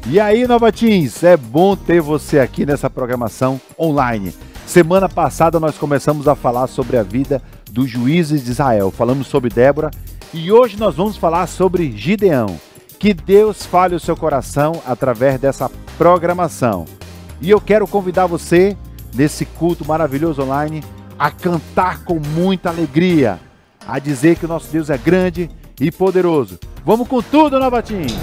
E aí, Nova Teens, é bom ter você aqui nessa programação online. Semana passada nós começamos a falar sobre a vida dos juízes de Israel. Falamos sobre Débora e hoje nós vamos falar sobre Gideão. Que Deus fale o seu coração através dessa programação. E eu quero convidar você, nesse culto maravilhoso online, a cantar com muita alegria, a dizer que o nosso Deus é grande e poderoso. Vamos com tudo, Nova Teens!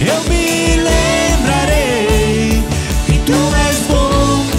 Eu me lembrarei que tu és bom.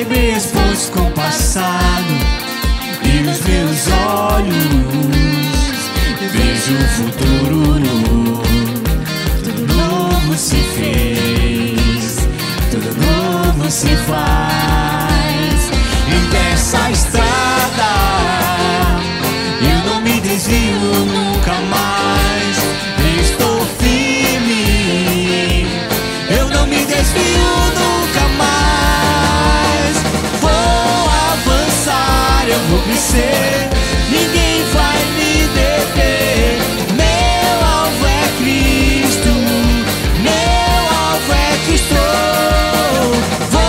perceber exposto com o passado, e nos meus olhos vejo o futuro. Tudo novo se fez, tudo novo se faz. E dessa estrada eu não me desvio nunca mais. Estou firme, eu não me desvio nunca mais. Vou avançar, eu vou crescer, ninguém vai me deter. Meu alvo é Cristo, meu alvo é Cristo. Vou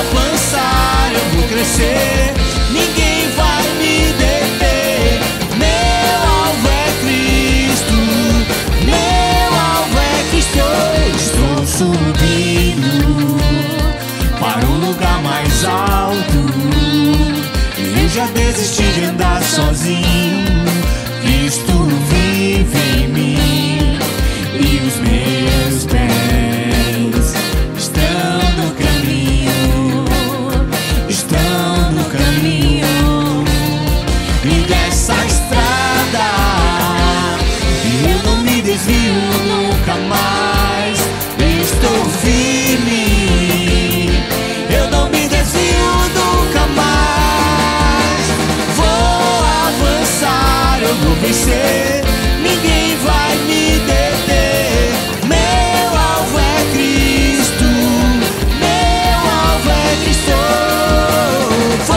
avançar, eu vou crescer, ninguém vai me deter. Meu alvo é Cristo, meu alvo é Cristo. Estou subindo para um lugar mais alto. Eu já desisti de andar sozinho. Cristo vive em mim e os meus pés estão no caminho, estão no caminho. E dessa estrada eu não me desvio nunca mais. Estou firme, eu não me desvio nunca mais. Vou avançar, eu vou vencer, ninguém vai me deter. Meu alvo é Cristo, meu alvo é Cristo. Vou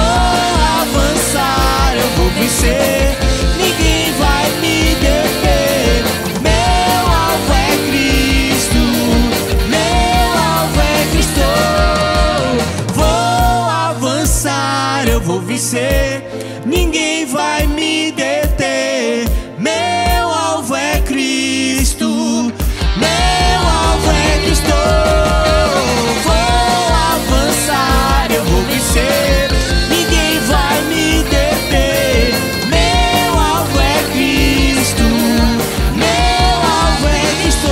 avançar, eu vou vencer, ninguém vai me deter. Meu alvo é Cristo, meu alvo é Cristo. Vou avançar, eu vou vencer, ninguém vai me deter. Meu alvo é Cristo, meu alvo é Cristo. Vou avançar, eu vou vencer, ninguém vai me deter. Meu alvo é Cristo, meu alvo é Cristo.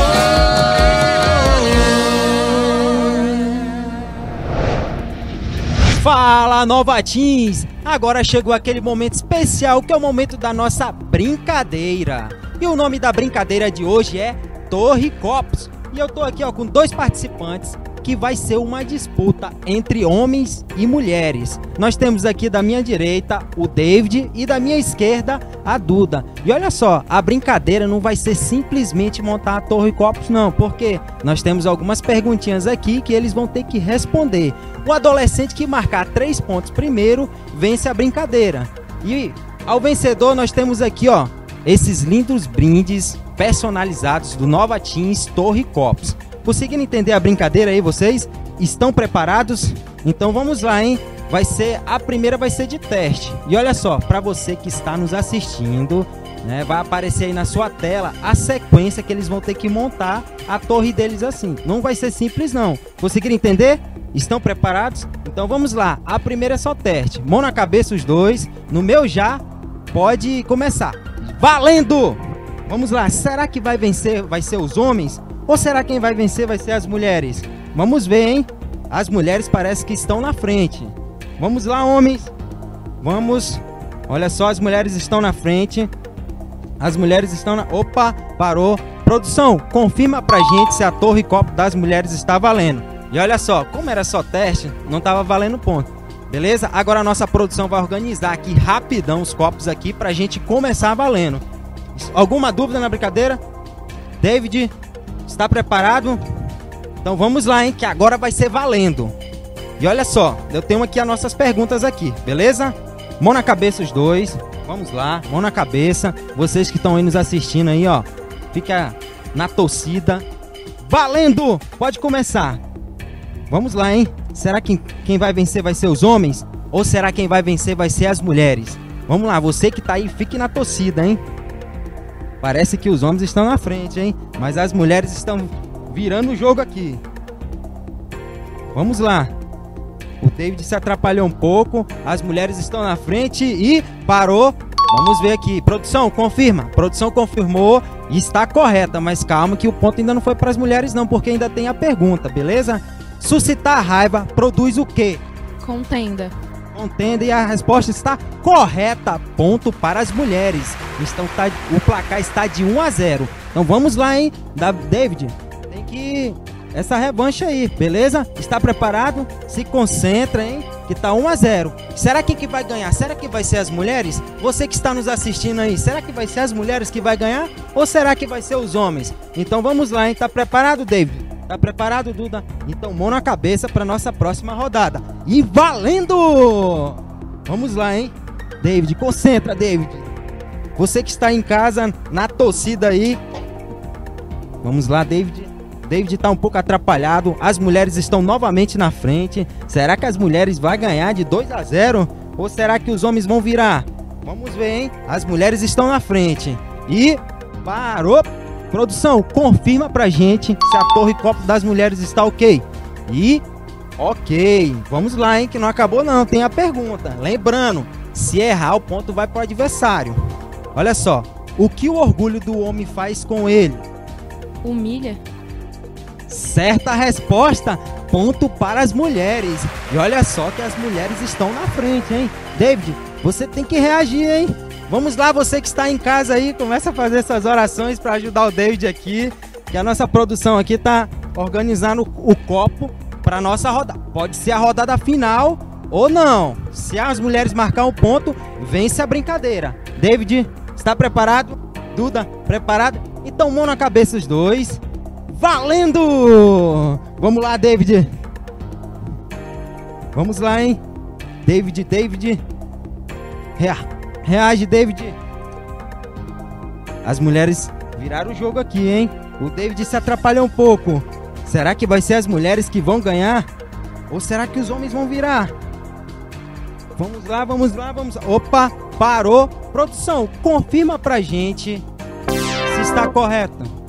Fala, novatinhos! Agora chegou aquele momento especial que é o momento da nossa brincadeira. E o nome da brincadeira de hoje é Torre Copos. E eu tô aqui com dois participantes que vai ser uma disputa entre homens e mulheres. Nós temos aqui da minha direita o David e da minha esquerda a Duda. E olha só, a brincadeira não vai ser simplesmente montar a Torre Copos não, porque nós temos algumas perguntinhas aqui que eles vão ter que responder. O adolescente que marcar 3 pontos primeiro vence a brincadeira. E ao vencedor nós temos aqui, ó, esses lindos brindes personalizados do Nova Teens Torre Copos. Conseguindo entender a brincadeira aí, vocês? Estão preparados? Então vamos lá, hein? A primeira vai ser de teste. E olha só, para você que está nos assistindo, né, vai aparecer aí na sua tela a sequência que eles vão ter que montar a torre deles assim. Não vai ser simples não. Conseguiram entender? Estão preparados? Então vamos lá. A primeira é só teste. Mão na cabeça os dois. No meu já pode começar. Valendo! Vamos lá. Será que vai vencer? Vai ser os homens? Ou será que quem vai vencer vai ser as mulheres? Vamos ver, hein? As mulheres parece que estão na frente. Vamos lá, homens. Vamos. Olha só, as mulheres estão na frente. As mulheres estão na... Opa, parou. Produção, confirma pra gente se a Torre Copo das mulheres está valendo. E olha só, como era só teste, não estava valendo ponto. Beleza? Agora a nossa produção vai organizar aqui rapidão os copos aqui pra gente começar valendo. Alguma dúvida na brincadeira? David, está preparado? Então vamos lá, hein? Que agora vai ser valendo. E olha só, eu tenho aqui as nossas perguntas aqui, beleza? Mão na cabeça os dois. Vamos lá, mão na cabeça. Vocês que estão aí nos assistindo aí, ó, fica na torcida. Valendo! Pode começar. Vamos lá, hein? Será que quem vai vencer vai ser os homens? Ou será que quem vai vencer vai ser as mulheres? Vamos lá, você que tá aí, fique na torcida, hein? Parece que os homens estão na frente, hein? Mas as mulheres estão virando o jogo aqui. Vamos lá. O David se atrapalhou um pouco. As mulheres estão na frente e parou. Vamos ver aqui. Produção, confirma. Produção confirmou e está correta. Mas calma que o ponto ainda não foi para as mulheres não, porque ainda tem a pergunta, beleza? Suscitar raiva produz o quê? Contenda. Contenda, e a resposta está correta. Ponto para as mulheres. Então o placar está de 1-0. Então vamos lá, hein? David, tem que essa revanche aí, beleza? Está preparado? Se concentra, hein? Que tá 1-0. Será que vai ganhar? Será que vai ser as mulheres? Você que está nos assistindo aí, será que vai ser as mulheres que vai ganhar? Ou será que vai ser os homens? Então vamos lá, hein? Tá preparado, David? Tá preparado, Duda? Então mão na cabeça para nossa próxima rodada. E valendo! Vamos lá, hein? David, concentra, David. Você que está em casa, na torcida aí. Vamos lá, David. David tá um pouco atrapalhado. As mulheres estão novamente na frente. Será que as mulheres vão ganhar de 2-0? Ou será que os homens vão virar? Vamos ver, hein? As mulheres estão na frente. E parou. Produção, confirma pra gente se a torre copo das mulheres está ok. E ok. Vamos lá, hein? Que não acabou não. Tem a pergunta. Lembrando, se errar, o ponto vai pro adversário. Olha só. O que o orgulho do homem faz com ele? Humilha. Certa resposta, ponto para as mulheres. E olha só que as mulheres estão na frente, hein? David, você tem que reagir, hein? Vamos lá, você que está em casa aí, começa a fazer essas orações para ajudar o David aqui, que a nossa produção aqui tá organizando o copo para nossa rodada. Pode ser a rodada final ou não. Se as mulheres marcar um ponto, vence a brincadeira. David, está preparado? Duda, preparado? Então mão na cabeça os dois. Valendo! Vamos lá, David. Vamos lá, hein? David. Reage, David. As mulheres viraram o jogo aqui, hein? O David se atrapalhou um pouco. Será que vai ser as mulheres que vão ganhar? Ou será que os homens vão virar? Vamos lá. Opa, parou. Produção, confirma pra gente se está correto.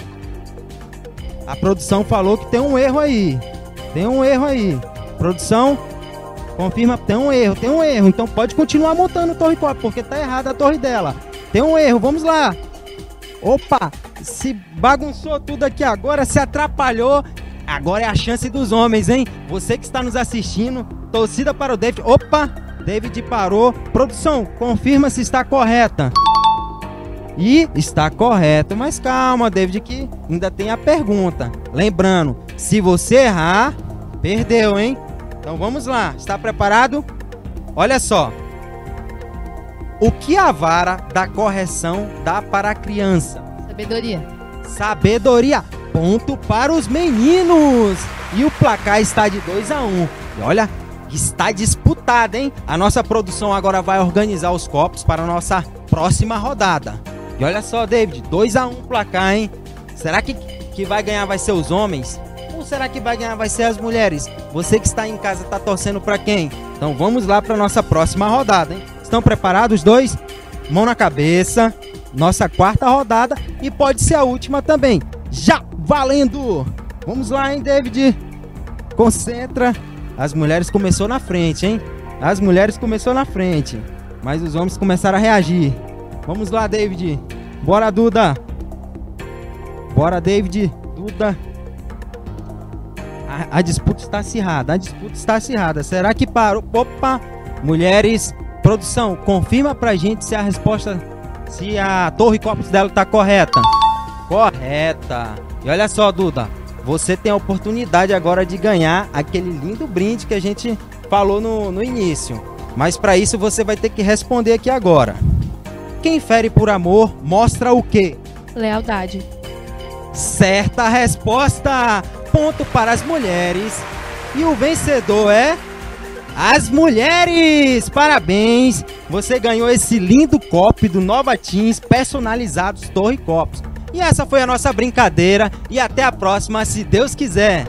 A produção falou que tem um erro aí. Produção, confirma, tem um erro. Então pode continuar montando o torre copo, porque tá errada a torre dela. Tem um erro, vamos lá. Opa, se bagunçou tudo aqui agora, se atrapalhou. Agora é a chance dos homens, hein? Você que está nos assistindo, torcida para o David. Opa, David parou. Produção, confirma se está correta. E está correto, mas calma, David, que ainda tem a pergunta. Lembrando, se você errar, perdeu, hein? Então vamos lá, está preparado? Olha só. O que a vara da correção dá para a criança? Sabedoria. Ponto para os meninos. E o placar está de 2-1. E olha, está disputado, hein? A nossa produção agora vai organizar os copos para a nossa próxima rodada. E olha só, David, 2-1 placar, hein? Será que vai ganhar vai ser os homens? Ou será que vai ganhar vai ser as mulheres? Você que está em casa está torcendo para quem? Então vamos lá para nossa próxima rodada, hein? Estão preparados os dois? Mão na cabeça. Nossa quarta rodada e pode ser a última também. Já valendo! Vamos lá, hein, David? Concentra. As mulheres começou na frente, hein? Mas os homens começaram a reagir. Vamos lá, David. Bora, Duda. Bora, David. Duda. A disputa está acirrada. Será que parou? Opa. Mulheres. Produção, confirma pra gente se a resposta, se a torre copos dela tá correta. Correta. E olha só, Duda. Você tem a oportunidade agora de ganhar aquele lindo brinde que a gente falou no início. Mas para isso você vai ter que responder aqui agora. Quem fere por amor mostra o quê? Lealdade. Certa resposta! Ponto para as mulheres. E o vencedor é... as mulheres! Parabéns! Você ganhou esse lindo copo do Nova Teens personalizados Torre Copos. E essa foi a nossa brincadeira. E até a próxima, se Deus quiser.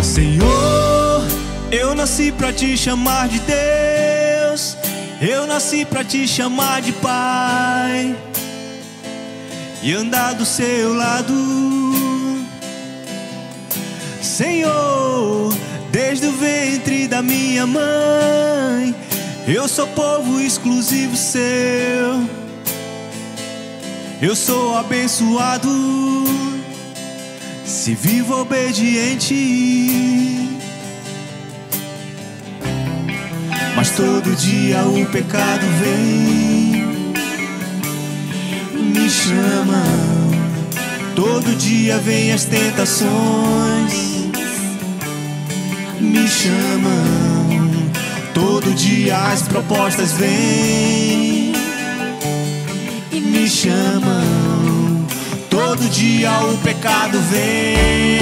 Senhor, eu nasci pra te chamar de Deus. Eu nasci pra te chamar de Pai e andar do seu lado. Senhor, Desde o ventre da minha mãe, eu sou povo exclusivo seu. Eu sou abençoado se vivo obediente. Mas todo dia o pecado vem, me chama. Todo dia vem as tentações, me chamam. Todo dia as propostas vêm e me chamam. Todo dia o pecado vem,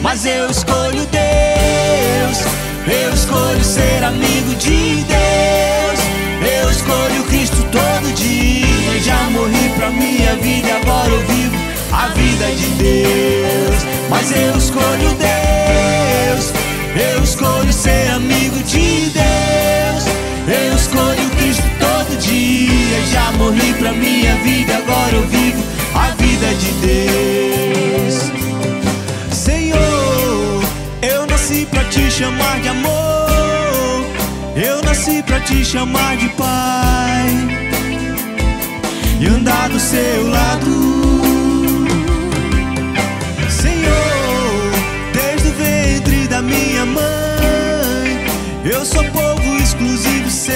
mas eu escolho Deus. Eu escolho ser amigo de Deus. Eu escolho Cristo todo dia. Já morri pra minha vida, agora eu vivo a vida de Deus. Mas eu escolho Deus. Eu escolho ser amigo de Deus. Eu escolho Cristo todo dia. Já morri pra minha vida, agora eu vivo a vida de Deus. Senhor, eu nasci pra te chamar de amor. Eu nasci pra te chamar de Pai e andar do seu lado. Senhor, desde o ventre da minha mãe, eu sou povo exclusivo seu.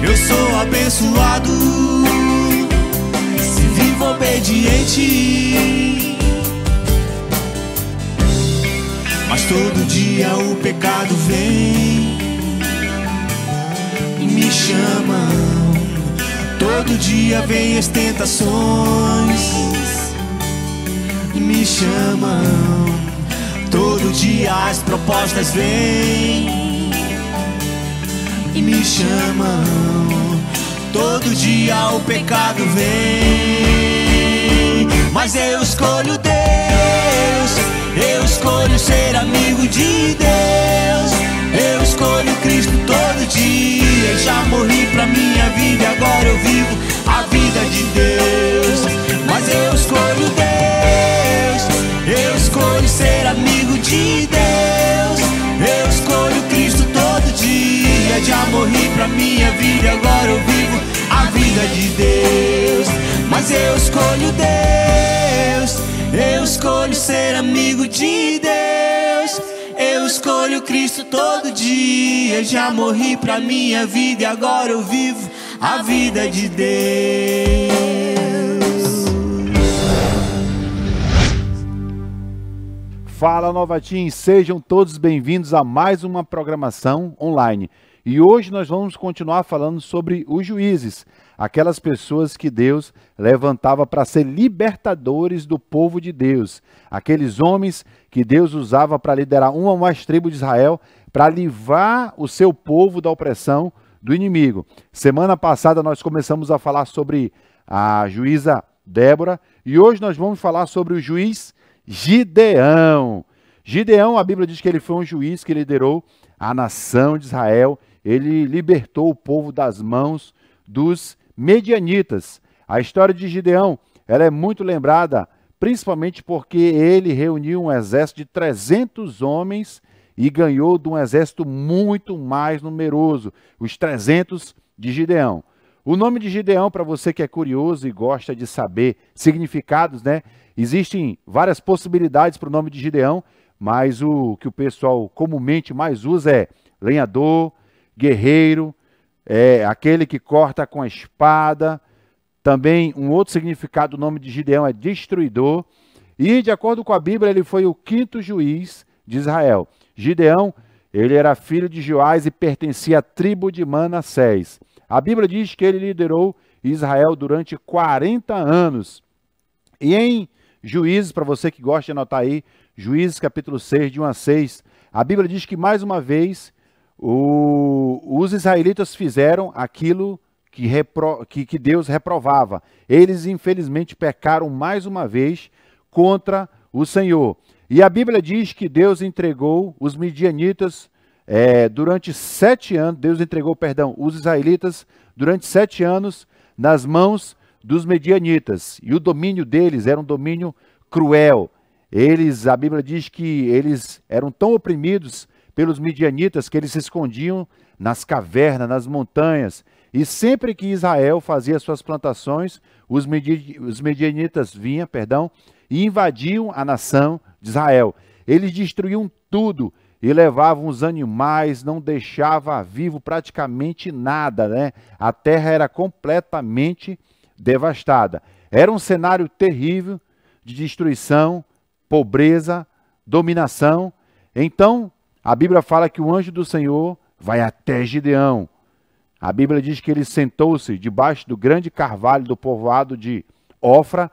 Eu sou abençoado se vivo obediente. Mas todo dia o pecado vem e me chama. Todo dia vem as tentações e me chamam. Todo dia as propostas vêm e me chamam. Todo dia o pecado vem, mas eu escolho Deus. Eu escolho ser amigo de Deus. Eu escolho Cristo todo dia. Já morri pra minha vida, agora eu vivo a vida de Deus. Mas eu escolho Deus. Eu escolho ser amigo de Deus. Eu escolho Cristo todo dia. Já morri pra minha vida, agora eu vivo a vida de Deus. Mas eu escolho Deus. Eu escolho ser amigo de Deus. Eu escolho Cristo todo dia. Já morri pra minha vida e agora eu vivo a vida de Deus. Fala, Novatim, sejam todos bem-vindos a mais uma programação online. E hoje nós vamos continuar falando sobre os juízes, aquelas pessoas que Deus levantava para ser libertadores do povo de Deus, aqueles homens que Deus usava para liderar uma ou mais tribos de Israel, para livrar o seu povo da opressão do inimigo. Semana passada nós começamos a falar sobre a juíza Débora e hoje nós vamos falar sobre o juiz Gideão. Gideão, a Bíblia diz que ele foi um juiz que liderou a nação de Israel. Ele libertou o povo das mãos dos medianitas. A história de Gideão, ela é muito lembrada, principalmente porque ele reuniu um exército de 300 homens e ganhou de um exército muito mais numeroso, os 300 de Gideão. O nome de Gideão, para você que é curioso e gosta de saber significados, né? Existem várias possibilidades para o nome de Gideão, mas o que o pessoal comumente mais usa é lenhador, guerreiro, aquele que corta com a espada. Também um outro significado do nome de Gideão é destruidor. E de acordo com a Bíblia, ele foi o 5º juiz de Israel. Gideão, ele era filho de Joás e pertencia à tribo de Manassés. A Bíblia diz que ele liderou Israel durante 40 anos. E em Juízes, para você que gosta de anotar aí, Juízes capítulo 6, de 1 a 6, a Bíblia diz que mais uma vez os israelitas fizeram aquilo que Deus reprovava. Eles infelizmente pecaram mais uma vez contra o Senhor. E a Bíblia diz que Deus entregou os midianitas durante 7 anos, os israelitas durante 7 anos nas mãos dos medianitas. E o domínio deles era um domínio cruel. A Bíblia diz que eles eram tão oprimidos pelos midianitas que eles se escondiam nas cavernas, nas montanhas. E sempre que Israel fazia suas plantações, os midianitas vinham, e invadiam a nação de Israel. Eles destruíam tudo e levavam os animais, não deixava vivo praticamente nada, né? A terra era completamente devastada. Era um cenário terrível de destruição, pobreza, dominação. Então, a Bíblia fala que o anjo do Senhor vai até Gideão. A Bíblia diz que ele sentou-se debaixo do grande carvalho do povoado de Ofra,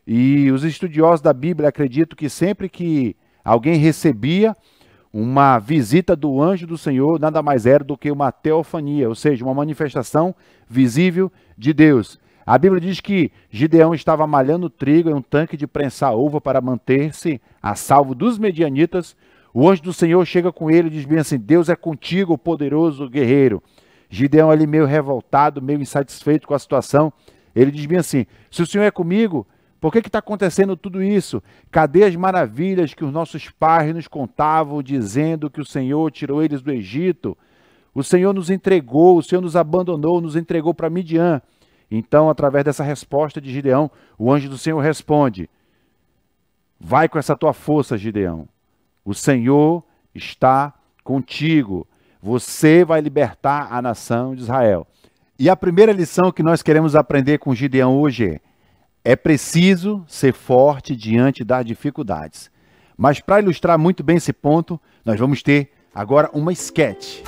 e os estudiosos da Bíblia acreditam que sempre que alguém recebia uma visita do anjo do Senhor, nada mais era do que uma teofania, ou seja, uma manifestação visível de Deus. A Bíblia diz que Gideão estava malhando trigo em um tanque de prensar uva para manter-se a salvo dos medianitas. O anjo do Senhor chega com ele e diz bem assim: Deus é contigo, poderoso guerreiro. Gideão ali meio revoltado, meio insatisfeito com a situação, ele diz bem assim: se o Senhor é comigo, por que está acontecendo tudo isso? Cadê as maravilhas que os nossos pais nos contavam, dizendo que o Senhor tirou eles do Egito? O Senhor nos entregou, o Senhor nos abandonou, nos entregou para Midian. Então, através dessa resposta de Gideão, o anjo do Senhor responde: vai com essa tua força, Gideão. O Senhor está contigo. Você vai libertar a nação de Israel. E a primeira lição que nós queremos aprender com Gideão hoje é preciso ser forte diante das dificuldades. Mas para ilustrar muito bem esse ponto, nós vamos ter agora uma sketch.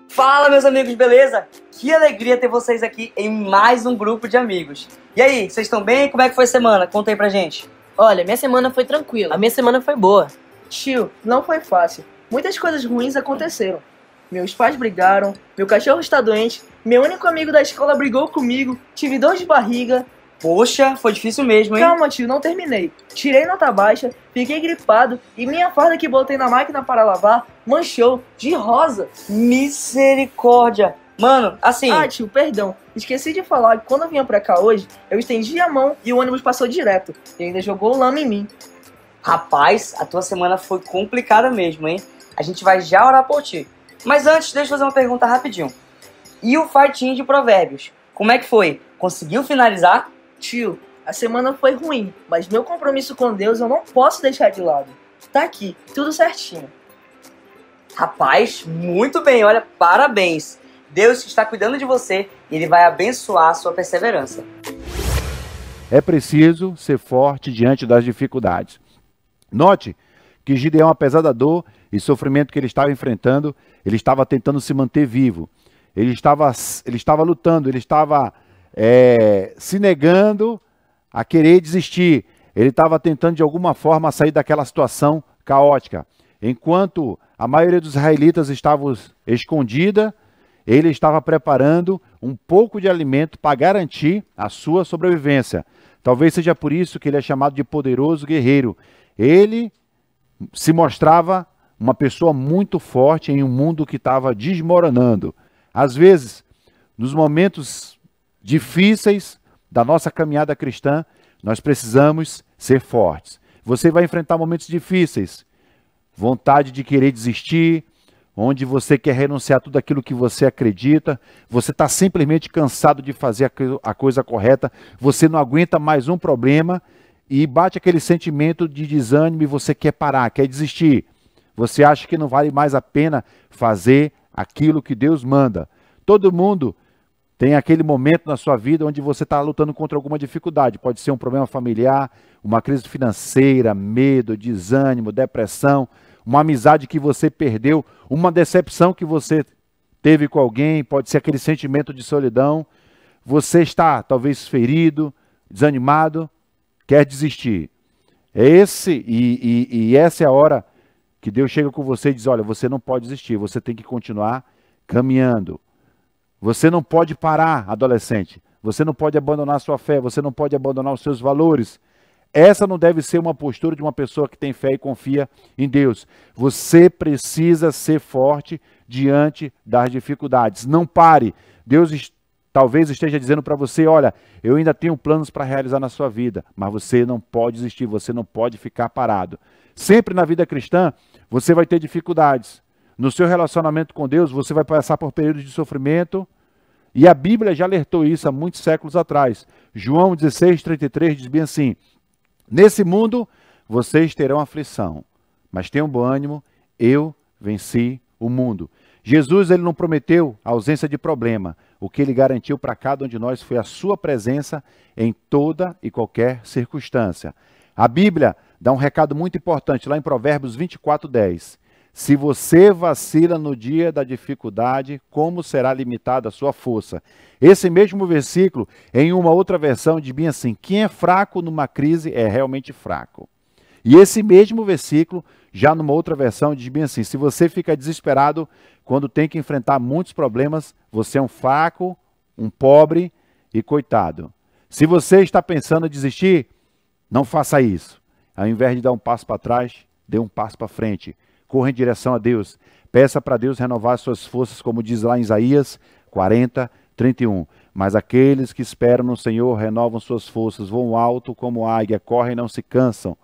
Fala, meus amigos, beleza? Que alegria ter vocês aqui em mais um grupo de amigos. E aí, vocês estão bem? Como é que foi a semana? Conta aí pra gente. Olha, minha semana foi tranquila. A minha semana foi boa. Tio, não foi fácil. Muitas coisas ruins aconteceram. Meus pais brigaram, meu cachorro está doente, meu único amigo da escola brigou comigo, tive dor de barriga. Poxa, foi difícil mesmo, hein? Calma, tio, não terminei. Tirei nota baixa, fiquei gripado e minha farda que botei na máquina para lavar manchou de rosa. Misericórdia. Mano, assim... Ah, tio, perdão. Esqueci de falar que quando eu vinha pra cá hoje, eu estendi a mão e o ônibus passou direto. E ainda jogou lama em mim. Rapaz, a tua semana foi complicada mesmo, hein? A gente vai já orar por ti. Mas antes, deixa eu fazer uma pergunta rapidinho. E o fartinho de provérbios? Como é que foi? Conseguiu finalizar? Tio, a semana foi ruim, mas meu compromisso com Deus eu não posso deixar de lado. Tá aqui, tudo certinho. Rapaz, muito bem, olha, parabéns. Deus está cuidando de você e Ele vai abençoar a sua perseverança. É preciso ser forte diante das dificuldades. Note que Gideão, apesar da dor e sofrimento que ele estava enfrentando, ele estava tentando se manter vivo. Ele estava lutando, ele estava se negando a querer desistir. Ele estava tentando de alguma forma sair daquela situação caótica. Enquanto a maioria dos israelitas estava escondida, ele estava preparando um pouco de alimento para garantir a sua sobrevivência. Talvez seja por isso que ele é chamado de poderoso guerreiro. Ele se mostrava uma pessoa muito forte em um mundo que estava desmoronando. Às vezes, nos momentos difíceis da nossa caminhada cristã, nós precisamos ser fortes. Você vai enfrentar momentos difíceis, vontade de querer desistir, onde você quer renunciar a tudo aquilo que você acredita, você está simplesmente cansado de fazer a coisa correta, você não aguenta mais um problema e bate aquele sentimento de desânimo e você quer parar, quer desistir. Você acha que não vale mais a pena fazer aquilo que Deus manda. Todo mundo tem aquele momento na sua vida onde você está lutando contra alguma dificuldade. Pode ser um problema familiar, uma crise financeira, medo, desânimo, depressão, uma amizade que você perdeu, uma decepção que você teve com alguém, pode ser aquele sentimento de solidão. Você está talvez ferido, desanimado, quer desistir. Essa é a hora que Deus chega com você e diz: olha, você não pode desistir, você tem que continuar caminhando. Você não pode parar, adolescente. Você não pode abandonar a sua fé, você não pode abandonar os seus valores. Essa não deve ser uma postura de uma pessoa que tem fé e confia em Deus. Você precisa ser forte diante das dificuldades. Não pare. Deus talvez esteja dizendo para você, olha, eu ainda tenho planos para realizar na sua vida, mas você não pode desistir, você não pode ficar parado. Sempre na vida cristã, você vai ter dificuldades. No seu relacionamento com Deus, você vai passar por períodos de sofrimento, e a Bíblia já alertou isso há muitos séculos atrás. João 16:33 diz bem assim, nesse mundo vocês terão aflição, mas tenham bom ânimo, eu venci o mundo. Jesus, ele não prometeu a ausência de problema. O que ele garantiu para cada um de nós foi a sua presença em toda e qualquer circunstância. A Bíblia dá um recado muito importante lá em Provérbios 24:10. Se você vacila no dia da dificuldade, como será limitada a sua força? Esse mesmo versículo, em uma outra versão, diz bem assim, quem é fraco numa crise é realmente fraco. E esse mesmo versículo, já numa outra versão, diz bem assim, se você fica desesperado quando tem que enfrentar muitos problemas, você é um fraco, um pobre e coitado. Se você está pensando em desistir, não faça isso. Ao invés de dar um passo para trás, dê um passo para frente. Corra em direção a Deus. Peça para Deus renovar suas forças, como diz lá em Isaías 40:31. Mas aqueles que esperam no Senhor renovam suas forças, voam alto como águia, correm e não se cansam,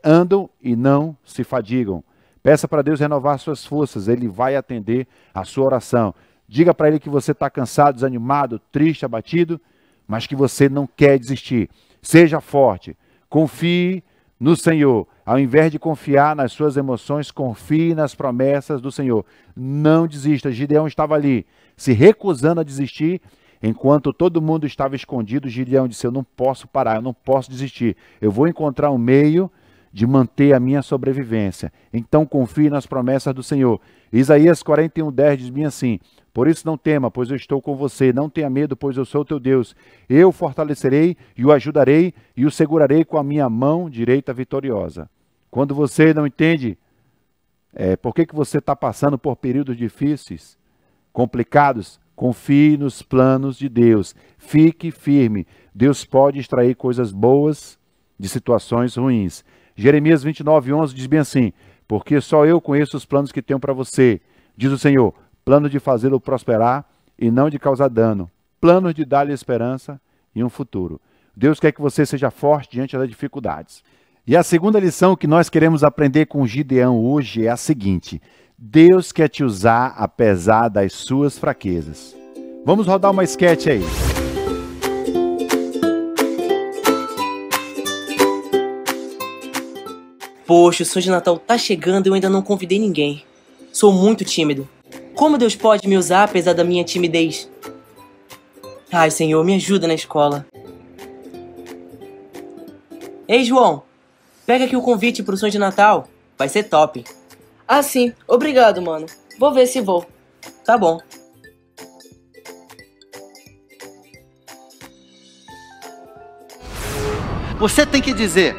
andam e não se fadigam. Peça para Deus renovar suas forças, Ele vai atender a sua oração. Diga para Ele que você está cansado, desanimado, triste, abatido, mas que você não quer desistir. Seja forte, confie no Senhor. Ao invés de confiar nas suas emoções, confie nas promessas do Senhor. Não desista. Gideão estava ali, se recusando a desistir, enquanto todo mundo estava escondido. Gideão disse, eu não posso parar, eu não posso desistir. Eu vou encontrar um meio de manter a minha sobrevivência. Então confie nas promessas do Senhor. Isaías 41:10 diz bem assim, por isso não tema, pois eu estou com você. Não tenha medo, pois eu sou o teu Deus. Eu o fortalecerei e o ajudarei e o segurarei com a minha mão direita vitoriosa. Quando você não entende por que você está passando por períodos difíceis, complicados, confie nos planos de Deus. Fique firme. Deus pode extrair coisas boas de situações ruins. Jeremias 29:11 diz bem assim, porque só eu conheço os planos que tenho para você, diz o Senhor, plano de fazê-lo prosperar e não de causar dano, planos de dar-lhe esperança e um futuro. Deus quer que você seja forte diante das dificuldades. E a segunda lição que nós queremos aprender com Gideão hoje é a seguinte, Deus quer te usar apesar das suas fraquezas. Vamos rodar uma sketch aí. Poxa, o sonho de Natal tá chegando e eu ainda não convidei ninguém. Sou muito tímido. Como Deus pode me usar apesar da minha timidez? Ai, Senhor, me ajuda na escola. Ei, João, pega aqui o convite pro sonho de Natal. Vai ser top. Ah, sim. Obrigado, mano. Vou ver se vou. Tá bom. Você tem que dizer,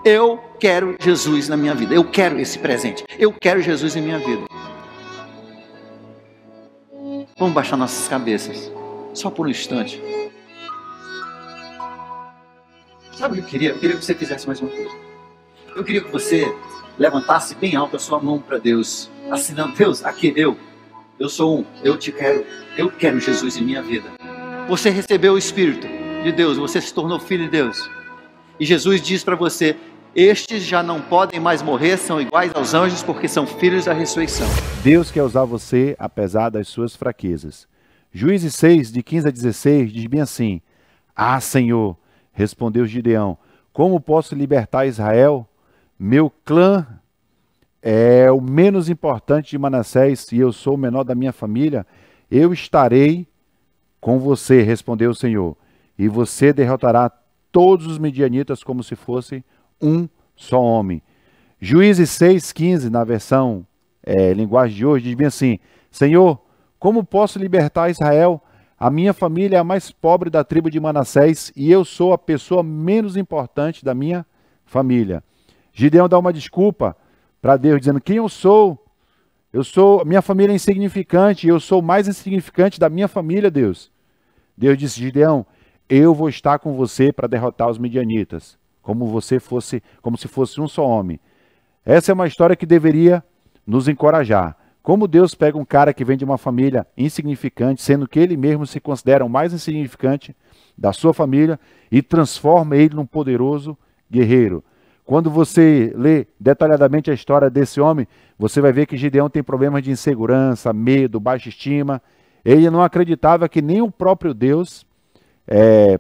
eu quero Jesus na minha vida, eu quero esse presente, eu quero Jesus em minha vida. Vamos baixar nossas cabeças, só por um instante. Sabe o que eu queria? Eu queria que você fizesse mais uma coisa. Eu queria que você levantasse bem alto a sua mão para Deus, assinando, Deus, aqui eu sou um, eu te quero, eu quero Jesus em minha vida. Você recebeu o Espírito de Deus, você se tornou filho de Deus. E Jesus diz para você, estes já não podem mais morrer, são iguais aos anjos, porque são filhos da ressurreição. Deus quer usar você apesar das suas fraquezas. Juízes 6, de 15 a 16, diz bem assim, ah, Senhor, respondeu Gideão, como posso libertar Israel? Meu clã é o menos importante de Manassés e eu sou o menor da minha família. Eu estarei com você, respondeu o Senhor, e você derrotará todos os midianitas como se fosse um só homem. Juízes 6,15, na versão linguagem de hoje, diz bem assim, Senhor, como posso libertar Israel? A minha família é a mais pobre da tribo de Manassés e eu sou a pessoa menos importante da minha família. Gideão dá uma desculpa para Deus, dizendo, quem eu sou? Minha família é insignificante, eu sou o mais insignificante da minha família, Deus. Deus disse, Gideão, eu vou estar com você para derrotar os midianitas, como se fosse um só homem. Essa é uma história que deveria nos encorajar. Como Deus pega um cara que vem de uma família insignificante, sendo que ele mesmo se considera o mais insignificante da sua família, e transforma ele num poderoso guerreiro. Quando você lê detalhadamente a história desse homem, você vai ver que Gideão tem problemas de insegurança, medo, baixa estima. Ele não acreditava que nem o próprio Deus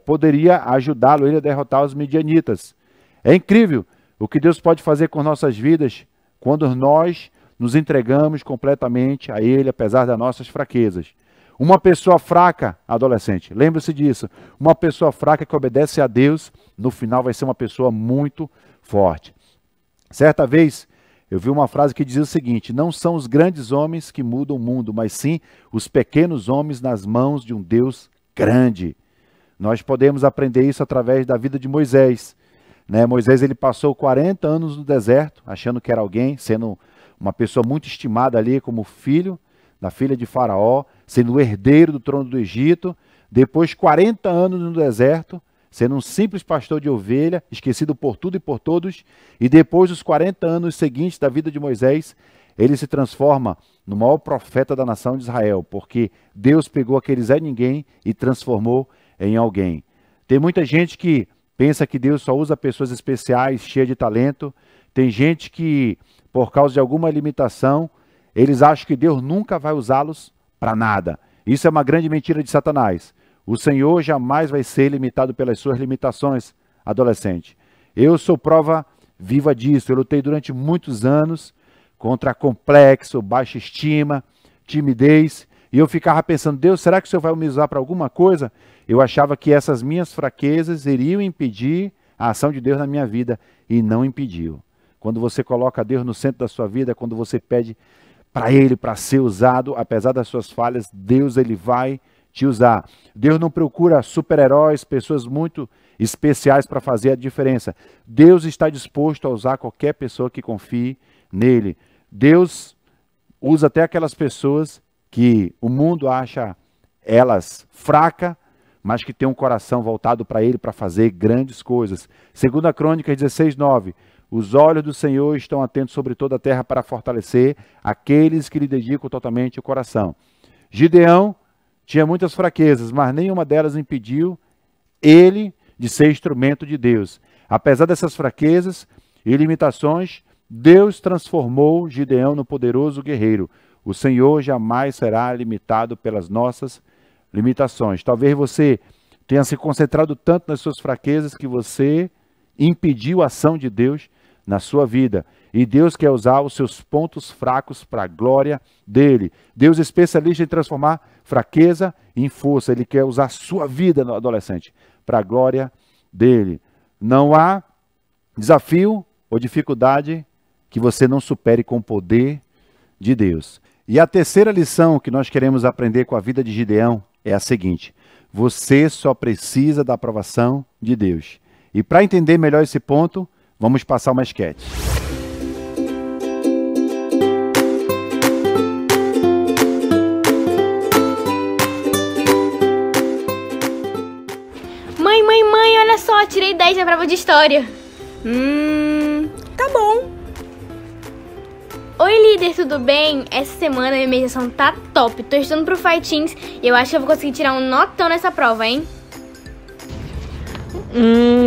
poderia ajudá-lo a derrotar os midianitas. É incrível o que Deus pode fazer com nossas vidas quando nós nos entregamos completamente a Ele, apesar das nossas fraquezas. Uma pessoa fraca, adolescente, lembre-se disso, uma pessoa fraca que obedece a Deus, no final vai ser uma pessoa muito forte. Certa vez, eu vi uma frase que dizia o seguinte: não são os grandes homens que mudam o mundo, mas sim os pequenos homens nas mãos de um Deus grande. Nós podemos aprender isso através da vida de Moisés. Moisés, ele passou 40 anos no deserto, achando que era alguém, sendo uma pessoa muito estimada ali como filho da filha de Faraó, sendo o herdeiro do trono do Egito. Depois 40 anos no deserto, sendo um simples pastor de ovelha, esquecido por tudo e por todos. E depois dos 40 anos seguintes da vida de Moisés, ele se transforma no maior profeta da nação de Israel, porque Deus pegou aquele Zé Ninguém e transformou em alguém. Tem muita gente que pensa que Deus só usa pessoas especiais, cheias de talento. Tem gente que, por causa de alguma limitação, eles acham que Deus nunca vai usá-los para nada. Isso é uma grande mentira de Satanás. O Senhor jamais vai ser limitado pelas suas limitações, adolescente. Eu sou prova viva disso. Eu lutei durante muitos anos contra complexo, baixa estima, timidez. E eu ficava pensando: Deus, será que o Senhor vai me usar para alguma coisa? Eu achava que essas minhas fraquezas iriam impedir a ação de Deus na minha vida. E não impediu. Quando você coloca Deus no centro da sua vida, quando você pede para Ele, para ser usado, apesar das suas falhas, Deus, Ele vai te usar. Deus não procura super-heróis, pessoas muito especiais para fazer a diferença. Deus está disposto a usar qualquer pessoa que confie nele. Deus usa até aquelas pessoas que o mundo acha elas fracas, mas que tem um coração voltado para Ele para fazer grandes coisas. 2 Crônicas 16:9. Os olhos do Senhor estão atentos sobre toda a terra para fortalecer aqueles que lhe dedicam totalmente o coração. Gideão tinha muitas fraquezas, mas nenhuma delas impediu ele de ser instrumento de Deus. Apesar dessas fraquezas e limitações, Deus transformou Gideão no poderoso guerreiro. O Senhor jamais será limitado pelas nossas limitações. Talvez você tenha se concentrado tanto nas suas fraquezas que você impediu a ação de Deus na sua vida. E Deus quer usar os seus pontos fracos para a glória dele. Deus é especialista em transformar fraqueza em força. Ele quer usar a sua vida, adolescente, para a glória dele. Não há desafio ou dificuldade que você não supere com o poder de Deus. E a terceira lição que nós queremos aprender com a vida de Gideão é a seguinte: você só precisa da aprovação de Deus. E para entender melhor esse ponto, vamos passar uma esquete. Mãe, olha só, tirei 10 na prova de história. Tá bom. Oi, líder, tudo bem? Essa semana minha meditação tá top. Tô estudando pro Fight Teens e eu acho que eu vou conseguir tirar um notão nessa prova, hein?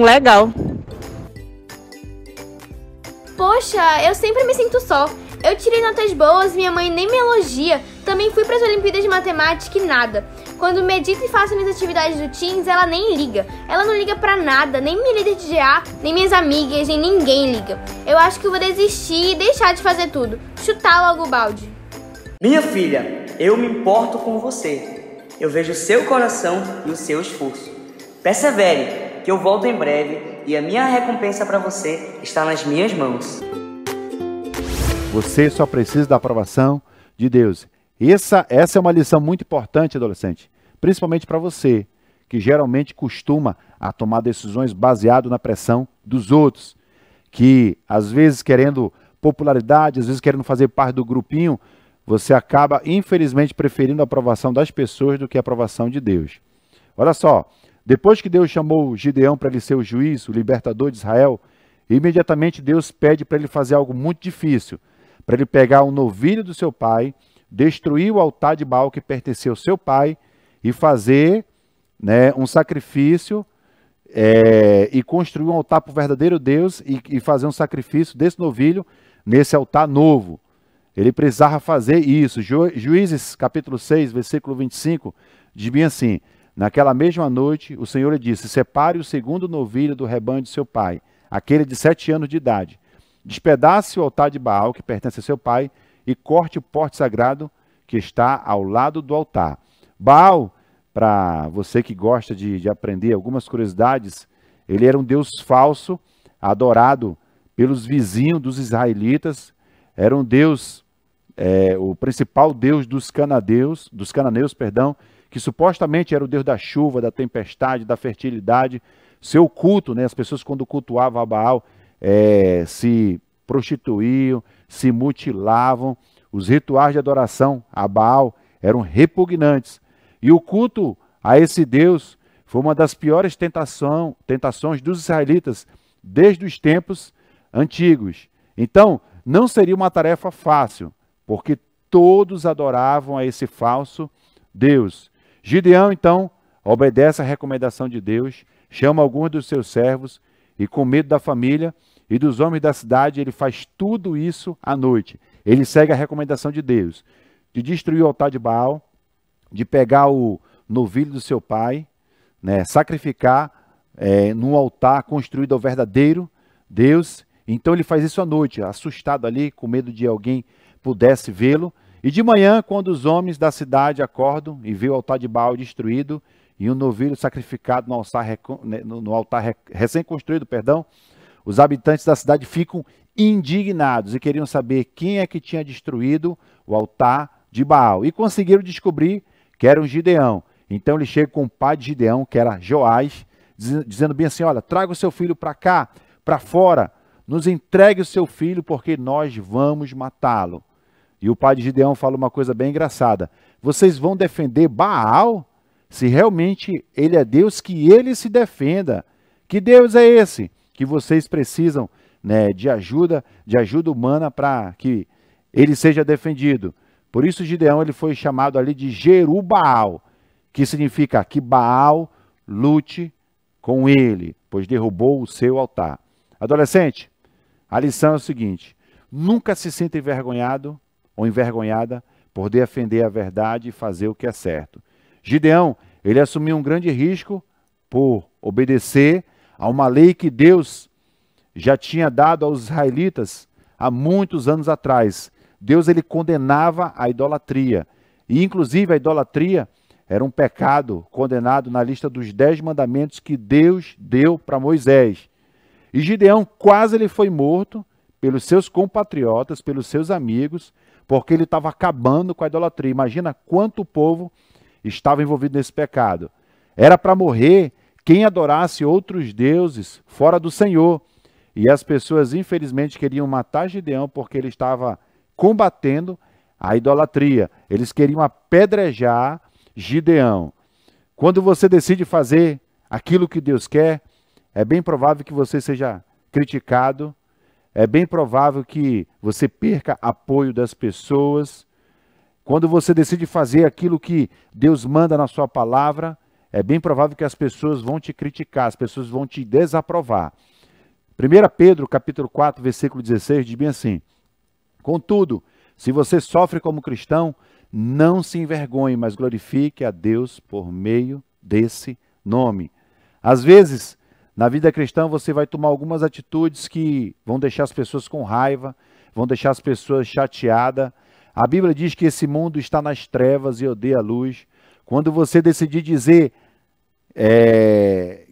Legal. Poxa, eu sempre me sinto só. Eu tirei notas boas, minha mãe nem me elogia. Também fui para as Olimpíadas de Matemática e nada. Quando medito e faço minhas atividades do Teens, ela nem liga. Ela não liga pra nada, nem minha líder de GA, nem minhas amigas, nem ninguém liga. Eu acho que eu vou desistir e deixar de fazer tudo. Chutar logo o balde. Minha filha, eu me importo com você. Eu vejo o seu coração e o seu esforço. Persevere, que eu volto em breve e a minha recompensa para você está nas minhas mãos. Você só precisa da aprovação de Deus. Essa é uma lição muito importante, adolescente, principalmente para você, que geralmente costuma a tomar decisões baseado na pressão dos outros, que às vezes querendo popularidade, às vezes querendo fazer parte do grupinho, você acaba, infelizmente, preferindo a aprovação das pessoas do que a aprovação de Deus. Olha só, depois que Deus chamou Gideão para ele ser o juiz, o libertador de Israel, imediatamente Deus pede para ele fazer algo muito difícil, para ele pegar o novilho do seu pai, destruir o altar de Baal que pertencia ao seu pai e fazer, né, um sacrifício e construir um altar para o verdadeiro Deus e fazer um sacrifício desse novilho nesse altar novo. Ele precisava fazer isso. Juízes capítulo 6, versículo 25, diz bem assim: naquela mesma noite o Senhor lhe disse: separe o segundo novilho do rebanho de seu pai, aquele de 7 anos de idade. Despedace o altar de Baal que pertence a seu pai e corte o porte sagrado que está ao lado do altar. Baal, para você que gosta de aprender algumas curiosidades, ele era um deus falso, adorado pelos vizinhos dos israelitas. Era um deus, o principal deus dos cananeus, que supostamente era o deus da chuva, da tempestade, da fertilidade. Seu culto, né, as pessoas quando cultuavam a Baal, se prostituíam, se mutilavam. Os rituais de adoração a Baal eram repugnantes. E o culto a esse Deus foi uma das piores tentações dos israelitas desde os tempos antigos. Então, não seria uma tarefa fácil, porque todos adoravam a esse falso Deus. Gideão, então, obedece à recomendação de Deus, chama alguns dos seus servos e, com medo da família e dos homens da cidade, ele faz tudo isso à noite. Ele segue a recomendação de Deus, de destruir o altar de Baal, de pegar o novilho do seu pai, né, sacrificar num altar construído ao verdadeiro Deus. Então ele faz isso à noite, assustado ali, com medo de alguém pudesse vê-lo. E de manhã, quando os homens da cidade acordam e vê o altar de Baal destruído e um novilho sacrificado no altar recém-construído, os habitantes da cidade ficam indignados e queriam saber quem é que tinha destruído o altar de Baal. E conseguiram descobrir que era um Gideão. Então ele chega com o pai de Gideão, que era Joás, dizendo bem assim: olha, traga o seu filho para cá, para fora, nos entregue o seu filho, porque nós vamos matá-lo. E o pai de Gideão fala uma coisa bem engraçada: vocês vão defender Baal? Se realmente ele é Deus, que ele se defenda. Que Deus é esse que vocês precisam, né, de ajuda humana para que ele seja defendido? Por isso Gideão ele foi chamado ali de Jerubaal, que significa que Baal lute com ele, pois derrubou o seu altar. Adolescente, a lição é o seguinte: nunca se sinta envergonhado ou envergonhada por defender a verdade e fazer o que é certo. Gideão, ele assumiu um grande risco por obedecer a uma lei que Deus já tinha dado aos israelitas há muitos anos atrás. Deus ele condenava a idolatria. E inclusive a idolatria era um pecado condenado na lista dos 10 mandamentos que Deus deu para Moisés. E Gideão quase ele foi morto pelos seus compatriotas, pelos seus amigos, porque ele estava acabando com a idolatria. Imagina quanto povo estava envolvido nesse pecado. Era para morrer quem adorasse outros deuses fora do Senhor. E as pessoas, infelizmente, queriam matar Gideão porque ele estava combatendo a idolatria. Eles queriam apedrejar Gideão. Quando você decide fazer aquilo que Deus quer, é bem provável que você seja criticado, é bem provável que você perca apoio das pessoas. Quando você decide fazer aquilo que Deus manda na sua palavra, é bem provável que as pessoas vão te criticar, as pessoas vão te desaprovar. 1 Pedro, capítulo 4, versículo 16, diz bem assim: contudo, se você sofre como cristão, não se envergonhe, mas glorifique a Deus por meio desse nome. Às vezes, na vida cristã, você vai tomar algumas atitudes que vão deixar as pessoas com raiva, vão deixar as pessoas chateadas. A Bíblia diz que esse mundo está nas trevas e odeia a luz. Quando você decidir dizer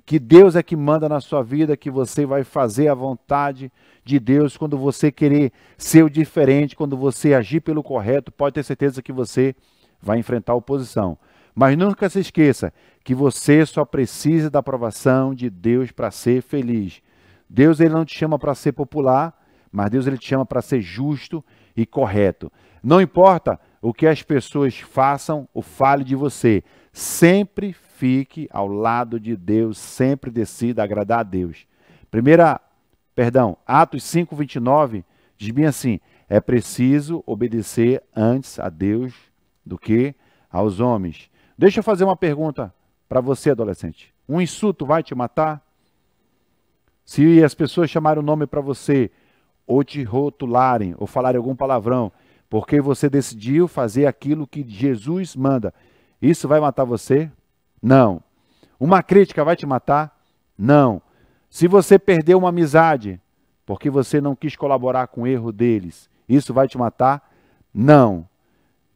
que Deus é que manda na sua vida, que você vai fazer a vontade de Deus, quando você querer ser o diferente, quando você agir pelo correto, pode ter certeza que você vai enfrentar oposição. Mas nunca se esqueça que você só precisa da aprovação de Deus para ser feliz. Deus ele não te chama para ser popular, mas Deus ele te chama para ser justo e correto. Não importa o que as pessoas façam ou falem de você, sempre fique ao lado de Deus, sempre decida agradar a Deus. Atos 5:29 diz bem assim: é preciso obedecer antes a Deus do que aos homens. Deixa eu fazer uma pergunta para você, adolescente. Um insulto vai te matar? Se as pessoas chamarem o nome para você, ou te rotularem, ou falarem algum palavrão, porque você decidiu fazer aquilo que Jesus manda, isso vai matar você? Não. Uma crítica vai te matar? Não. Se você perdeu uma amizade, porque você não quis colaborar com o erro deles, isso vai te matar? Não.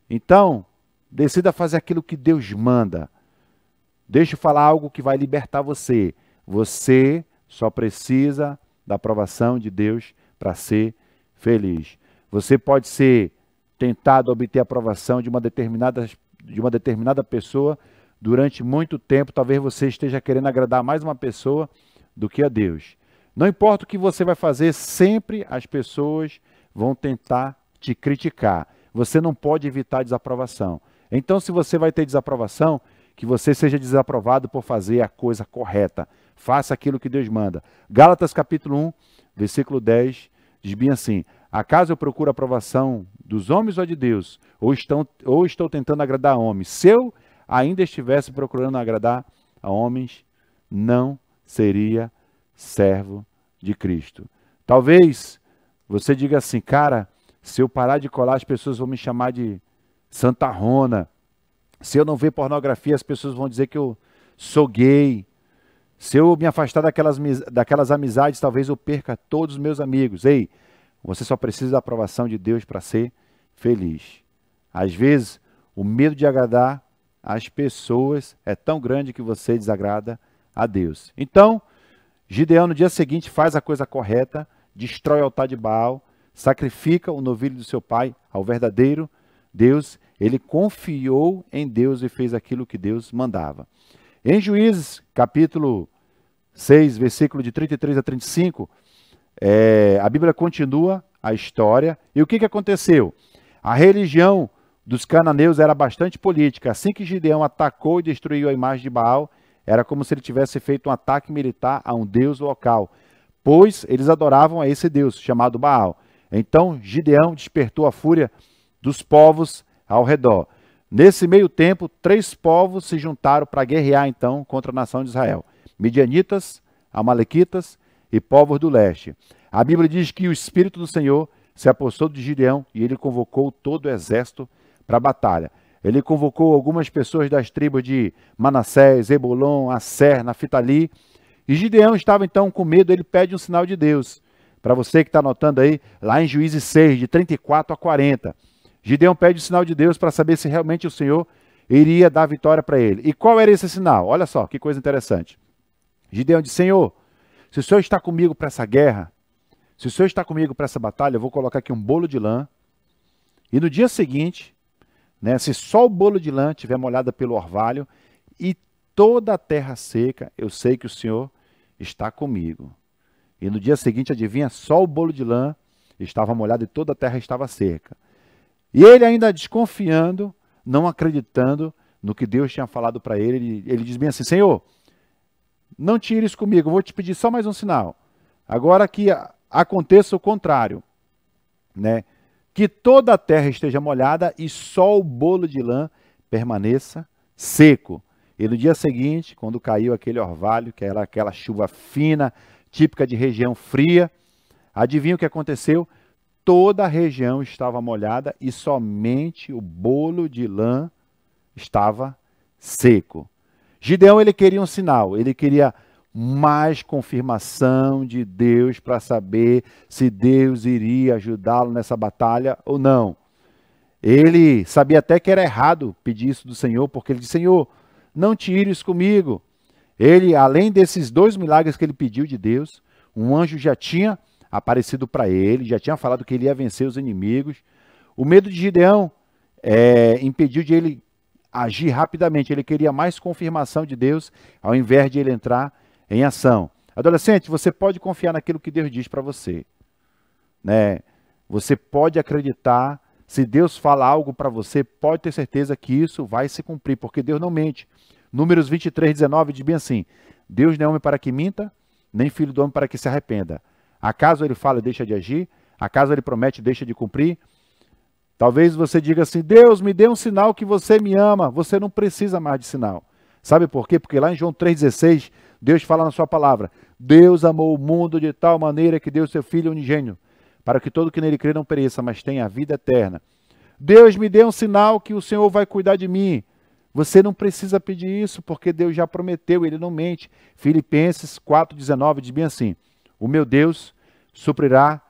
Então, decida fazer aquilo que Deus manda. Deixa eu falar algo que vai libertar você. Você só precisa da aprovação de Deus para ser feliz. Você pode ser tentado a obter a aprovação de uma determinada pessoa durante muito tempo. Talvez você esteja querendo agradar mais uma pessoa do que a Deus. Não importa o que você vai fazer, sempre as pessoas vão tentar te criticar. Você não pode evitar a desaprovação. Então, se você vai ter desaprovação, que você seja desaprovado por fazer a coisa correta. Faça aquilo que Deus manda. Gálatas capítulo 1, versículo 10, diz bem assim: acaso eu procuro a aprovação dos homens ou de Deus? Ou estou tentando agradar a homens? Se eu ainda estivesse procurando agradar a homens, não seria servo de Cristo. Talvez você diga assim: cara, se eu parar de colar, as pessoas vão me chamar de santarrona. Se eu não ver pornografia, as pessoas vão dizer que eu sou gay. Se eu me afastar daquelas amizades, talvez eu perca todos os meus amigos. Ei, você só precisa da aprovação de Deus para ser feliz. Às vezes, o medo de agradar as pessoas é tão grande que você desagrada a Deus. Então, Gideão no dia seguinte faz a coisa correta, destrói o altar de Baal, sacrifica o novilho do seu pai ao verdadeiro Deus. Ele confiou em Deus e fez aquilo que Deus mandava. Em Juízes, capítulo 6, versículo de 33 a 35, a Bíblia continua a história. E o que aconteceu? A religião dos cananeus era bastante política. Assim que Gideão atacou e destruiu a imagem de Baal, era como se ele tivesse feito um ataque militar a um deus local, pois eles adoravam a esse deus, chamado Baal. Então Gideão despertou a fúria dos povos ao redor. Nesse meio tempo, 3 povos se juntaram para guerrear então contra a nação de Israel: midianitas, amalequitas e povos do leste. A Bíblia diz que o Espírito do Senhor se apossou de Gideão e ele convocou todo o exército para a batalha. Ele convocou algumas pessoas das tribos de Manassés, Zebulon, Asser, Naftali. E Gideão estava então com medo, ele pede um sinal de Deus. Para você que está anotando aí, lá em Juízes 6, de 34 a 40. Gideão pede o sinal de Deus para saber se realmente o Senhor iria dar vitória para ele. E qual era esse sinal? Olha só, que coisa interessante. Gideão disse: Senhor, se o Senhor está comigo para essa guerra, se o Senhor está comigo para essa batalha, eu vou colocar aqui um bolo de lã. E no dia seguinte, se só o bolo de lã estiver molhada pelo orvalho e toda a terra seca, eu sei que o Senhor está comigo. E no dia seguinte, adivinha, só o bolo de lã estava molhado e toda a terra estava seca. E ele ainda desconfiando, não acreditando no que Deus tinha falado para ele, ele diz bem assim: Senhor, não tires comigo, eu vou te pedir só mais um sinal. Agora que aconteça o contrário, que toda a terra esteja molhada e só o bolo de lã permaneça seco. E no dia seguinte, quando caiu aquele orvalho, que era aquela chuva fina, típica de região fria, adivinha o que aconteceu? Toda a região estava molhada e somente o bolo de lã estava seco. Gideão, ele queria um sinal, ele queria mais confirmação de Deus para saber se Deus iria ajudá-lo nessa batalha ou não. Ele sabia até que era errado pedir isso do Senhor, porque ele disse: Senhor, não tires comigo. Ele, além desses 2 milagres que ele pediu de Deus, um anjo já tinha aparecido para ele, já tinha falado que ele ia vencer os inimigos. O medo de Gideão impediu de ele agir rapidamente. Ele queria mais confirmação de Deus, ao invés de ele entrar em ação. Adolescente, você pode confiar naquilo que Deus diz para você. Você pode acreditar. Se Deus fala algo para você, pode ter certeza que isso vai se cumprir, porque Deus não mente. Números 23, 19 diz bem assim: Deus não é homem para que minta, nem filho do homem para que se arrependa. Acaso ele fala e deixa de agir? Acaso ele promete e deixa de cumprir? Talvez você diga assim, Deus, me dê um sinal que você me ama. Você não precisa mais de sinal. Sabe por quê? Porque lá em João 3,16, Deus fala na sua palavra, Deus amou o mundo de tal maneira que deu seu Filho unigênito, para que todo que nele crê não pereça, mas tenha a vida eterna. Deus, me dê um sinal que o Senhor vai cuidar de mim. Você não precisa pedir isso, porque Deus já prometeu, Ele não mente. Filipenses 4,19 diz bem assim, o meu Deus suprirá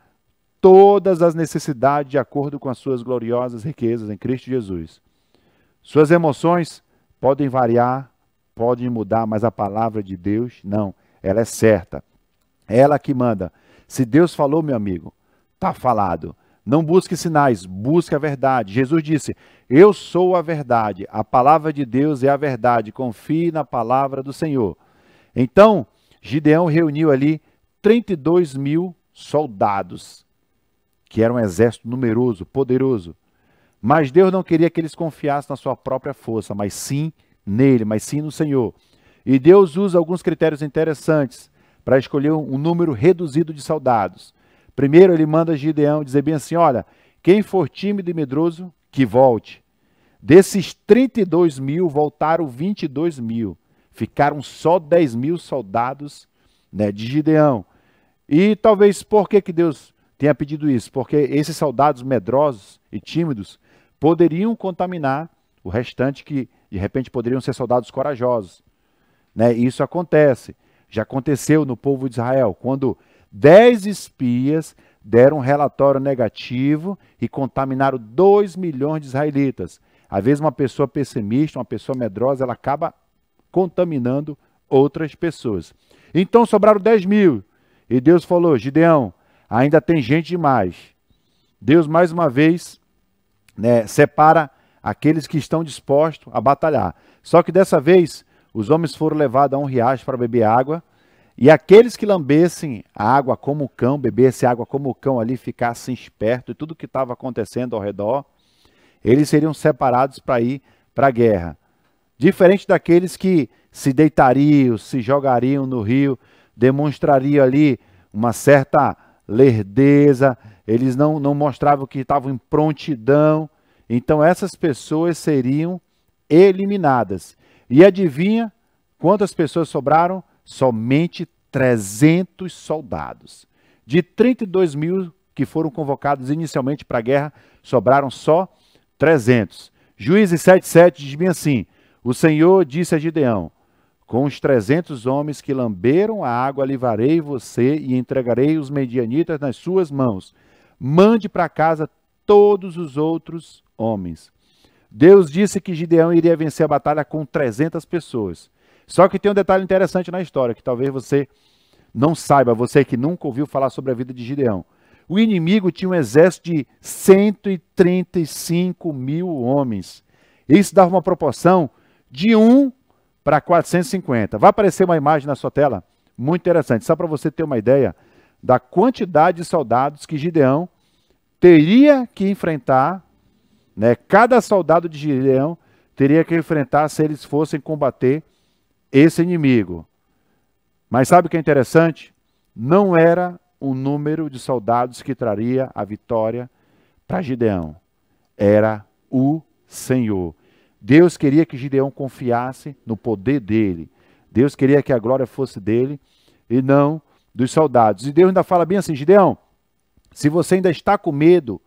todas as necessidades de acordo com as suas gloriosas riquezas em Cristo Jesus. Suas emoções podem variar, podem mudar, mas a palavra de Deus, não, ela é certa. Ela que manda. Se Deus falou, meu amigo, está falado. Não busque sinais, busque a verdade. Jesus disse, eu sou a verdade, a palavra de Deus é a verdade, confie na palavra do Senhor. Então, Gideão reuniu ali 32 mil soldados, que era um exército numeroso, poderoso. Mas Deus não queria que eles confiassem na sua própria força, mas sim nele, mas sim no Senhor. E Deus usa alguns critérios interessantes para escolher um número reduzido de soldados. Primeiro, ele manda Gideão dizer bem assim, olha, quem for tímido e medroso, que volte. Desses 32 mil, voltaram 22 mil. Ficaram só 10 mil soldados, né, de Gideão. E talvez por que Deus tenha pedido isso? Porque esses soldados medrosos e tímidos poderiam contaminar o restante que, de repente, poderiam ser soldados corajosos. Né? Isso acontece. Já aconteceu no povo de Israel, quando 10 espias deram um relatório negativo e contaminaram 2 milhões de israelitas. Às vezes uma pessoa pessimista, uma pessoa medrosa, ela acaba contaminando outras pessoas. Então sobraram 10 mil. E Deus falou, Gideão, ainda tem gente demais. Deus mais uma vez, né, separa aqueles que estão dispostos a batalhar. Só que dessa vez, os homens foram levados a um riacho para beber água, e aqueles que lambessem a água como o cão, bebessem água como o cão ali, ficassem espertos de tudo que estava acontecendo ao redor, eles seriam separados para ir para a guerra. Diferente daqueles que se deitariam, se jogariam no rio, demonstrariam ali uma certa lerdeza, eles não mostravam que estavam em prontidão. Então essas pessoas seriam eliminadas. E adivinha quantas pessoas sobraram? Somente 300 soldados. De 32 mil que foram convocados inicialmente para a guerra, sobraram só 300. Juízes 7,7 diz bem assim, o Senhor disse a Gideão, com os 300 homens que lamberam a água, livrarei você e entregarei os medianitas nas suas mãos. Mande para casa todos os outros homens. Deus disse que Gideão iria vencer a batalha com 300 pessoas. Só que tem um detalhe interessante na história, que talvez você não saiba, você que nunca ouviu falar sobre a vida de Gideão. O inimigo tinha um exército de 135 mil homens. Isso dava uma proporção de 1 para 450. Vai aparecer uma imagem na sua tela, muito interessante, só para você ter uma ideia da quantidade de soldados que Gideão teria que enfrentar, né? Cada soldado de Gideão teria que enfrentar se eles fossem combater esse inimigo. Mas sabe o que é interessante? Não era o número de soldados que traria a vitória para Gideão. Era o Senhor. Deus queria que Gideão confiasse no poder dele. Deus queria que a glória fosse dele e não dos soldados. E Deus ainda fala bem assim, Gideão, se você ainda está com medo,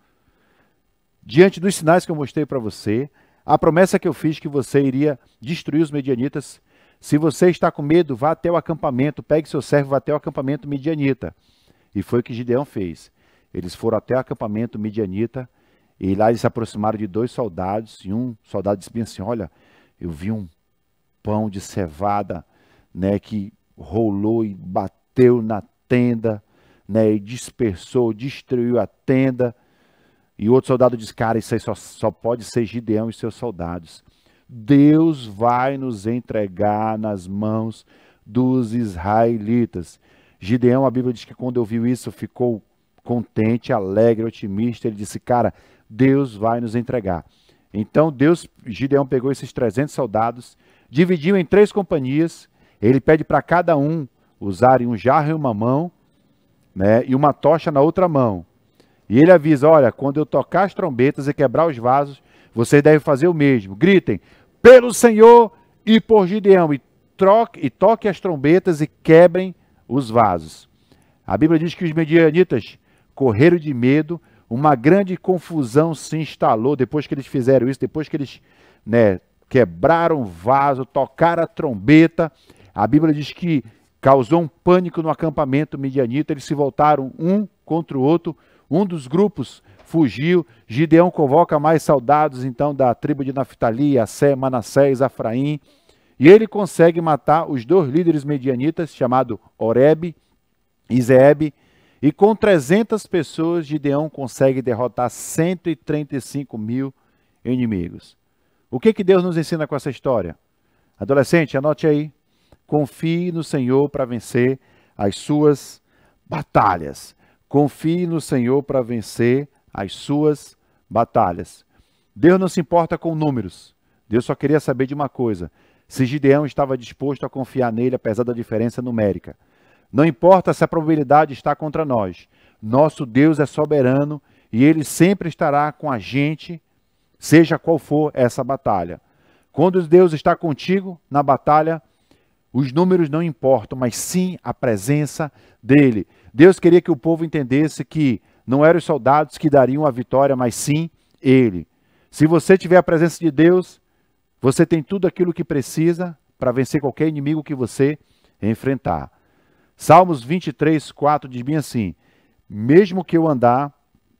diante dos sinais que eu mostrei para você, a promessa que eu fiz que você iria destruir os medianitas, se você está com medo, vá até o acampamento, pegue seu servo, vá até o acampamento midianita. E foi o que Gideão fez. Eles foram até o acampamento midianita, e lá eles se aproximaram de 2 soldados, e um soldado disse bem assim, olha, eu vi um pão de cevada, né, que rolou e bateu na tenda, né, e dispersou, destruiu a tenda. E outro soldado disse, cara, isso aí só pode ser Gideão e seus soldados. Deus vai nos entregar nas mãos dos israelitas. Gideão, a Bíblia diz que quando ouviu isso, ficou contente, alegre, otimista. Ele disse, cara, Deus vai nos entregar. Então Gideão pegou esses 300 soldados, dividiu em 3 companhias. Ele pede para cada um usarem um jarro em uma mão, né, e uma tocha na outra mão. E ele avisa, olha, quando eu tocar as trombetas e quebrar os vasos, vocês devem fazer o mesmo. Gritem, pelo Senhor e por Gideão, e toque as trombetas e quebrem os vasos. A Bíblia diz que os medianitas correram de medo, uma grande confusão se instalou depois que eles fizeram isso, depois que eles quebraram o vaso, tocaram a trombeta. A Bíblia diz que causou um pânico no acampamento midianita, eles se voltaram um contra o outro, um dos grupos fugiu, Gideão convoca mais soldados então da tribo de Naftali, Assé, Manassés, Efraim, e ele consegue matar os 2 líderes medianitas, chamados Oreb e Zeeb, e com 300 pessoas, Gideão consegue derrotar 135 mil inimigos. O que Deus nos ensina com essa história? Adolescente, anote aí. Confie no Senhor para vencer as suas batalhas. Confie no Senhor para vencer as suas batalhas. Deus não se importa com números. Deus só queria saber de uma coisa. Se Gideão estava disposto a confiar nele, apesar da diferença numérica. Não importa se a probabilidade está contra nós. Nosso Deus é soberano e ele sempre estará com a gente, seja qual for essa batalha. Quando Deus está contigo na batalha, os números não importam, mas sim a presença dele. Deus queria que o povo entendesse que não eram os soldados que dariam a vitória, mas sim ele. Se você tiver a presença de Deus, você tem tudo aquilo que precisa para vencer qualquer inimigo que você enfrentar. Salmos 23, 4 diz bem assim: mesmo que eu andar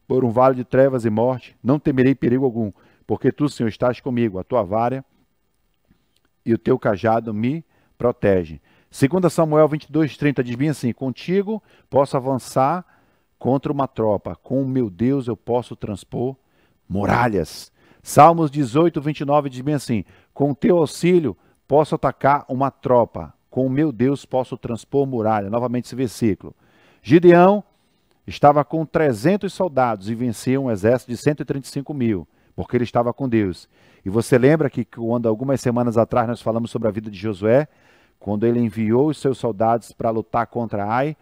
por um vale de trevas e morte, não temerei perigo algum, porque tu, Senhor, estás comigo, a tua vara e o teu cajado me protege. 2 Samuel 22, 30 diz bem assim: contigo posso avançar contra uma tropa, com o meu Deus eu posso transpor muralhas. Salmos 18, 29 diz bem assim: com o teu auxílio posso atacar uma tropa, com o meu Deus posso transpor muralha. Novamente esse versículo. Gideão estava com 300 soldados e venceu um exército de 135 mil, porque ele estava com Deus. E você lembra que quando algumas semanas atrás nós falamos sobre a vida de Josué, quando ele enviou os seus soldados para lutar contra Ai,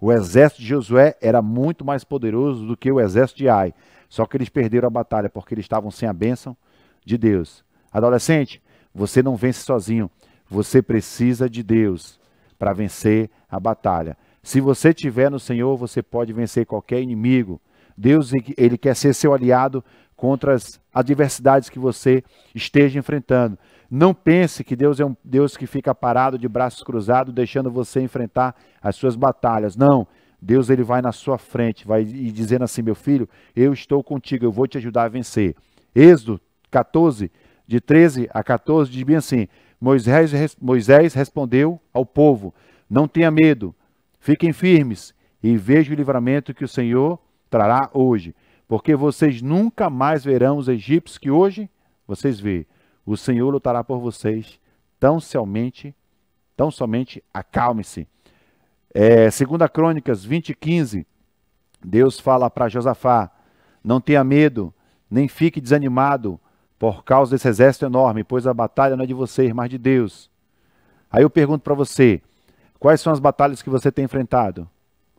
o exército de Josué era muito mais poderoso do que o exército de Ai. Só que eles perderam a batalha porque eles estavam sem a bênção de Deus. Adolescente, você não vence sozinho. Você precisa de Deus para vencer a batalha. Se você estiver no Senhor, você pode vencer qualquer inimigo. Deus, ele quer ser seu aliado contra as adversidades que você esteja enfrentando. Não pense que Deus é um Deus que fica parado de braços cruzados, deixando você enfrentar as suas batalhas. Não, Deus ele vai na sua frente, vai dizendo assim: meu filho, eu estou contigo, eu vou te ajudar a vencer. Êxodo 14, de 13 a 14, diz bem assim: Moisés respondeu ao povo: não tenha medo, fiquem firmes e vejam o livramento que o Senhor trará hoje, porque vocês nunca mais verão os egípcios que hoje vocês vê. O Senhor lutará por vocês, tão somente acalme-se. 2 Crônicas 20:15, Deus fala para Josafá: não tenha medo, nem fique desanimado por causa desse exército enorme, pois a batalha não é de vocês, mas de Deus. Aí eu pergunto para você, quais são as batalhas que você tem enfrentado?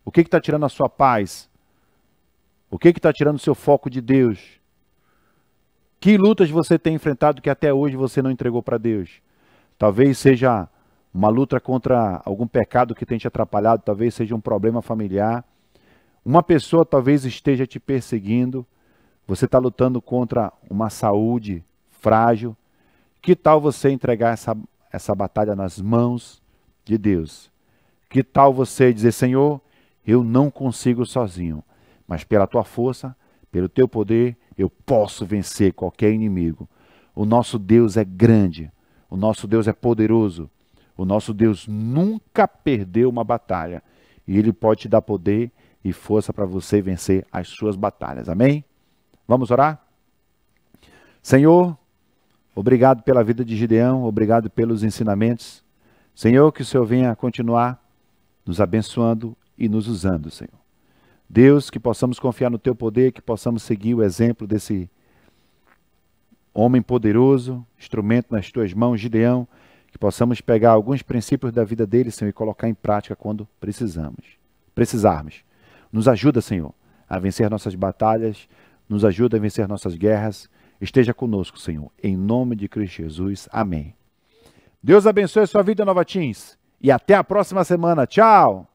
O que está tirando a sua paz? O que está tirando o seu foco de Deus? Que lutas você tem enfrentado que até hoje você não entregou para Deus? Talvez seja uma luta contra algum pecado que tem te atrapalhado, talvez seja um problema familiar. Uma pessoa talvez esteja te perseguindo, você está lutando contra uma saúde frágil. Que tal você entregar essa batalha nas mãos de Deus? Que tal você dizer: Senhor, eu não consigo sozinho, mas pela tua força, pelo teu poder, eu posso vencer qualquer inimigo. O nosso Deus é grande, o nosso Deus é poderoso, o nosso Deus nunca perdeu uma batalha e Ele pode te dar poder e força para você vencer as suas batalhas. Amém? Vamos orar? Senhor, obrigado pela vida de Gideão, obrigado pelos ensinamentos. Senhor, que o Senhor venha continuar nos abençoando e nos usando, Senhor. Deus, que possamos confiar no teu poder, que possamos seguir o exemplo desse homem poderoso, instrumento nas tuas mãos, Gideão, que possamos pegar alguns princípios da vida dele, Senhor, e colocar em prática quando precisarmos. Nos ajuda, Senhor, a vencer nossas batalhas, nos ajuda a vencer nossas guerras. Esteja conosco, Senhor, em nome de Cristo Jesus. Amém. Deus abençoe a sua vida, Nova Teens, e até a próxima semana. Tchau!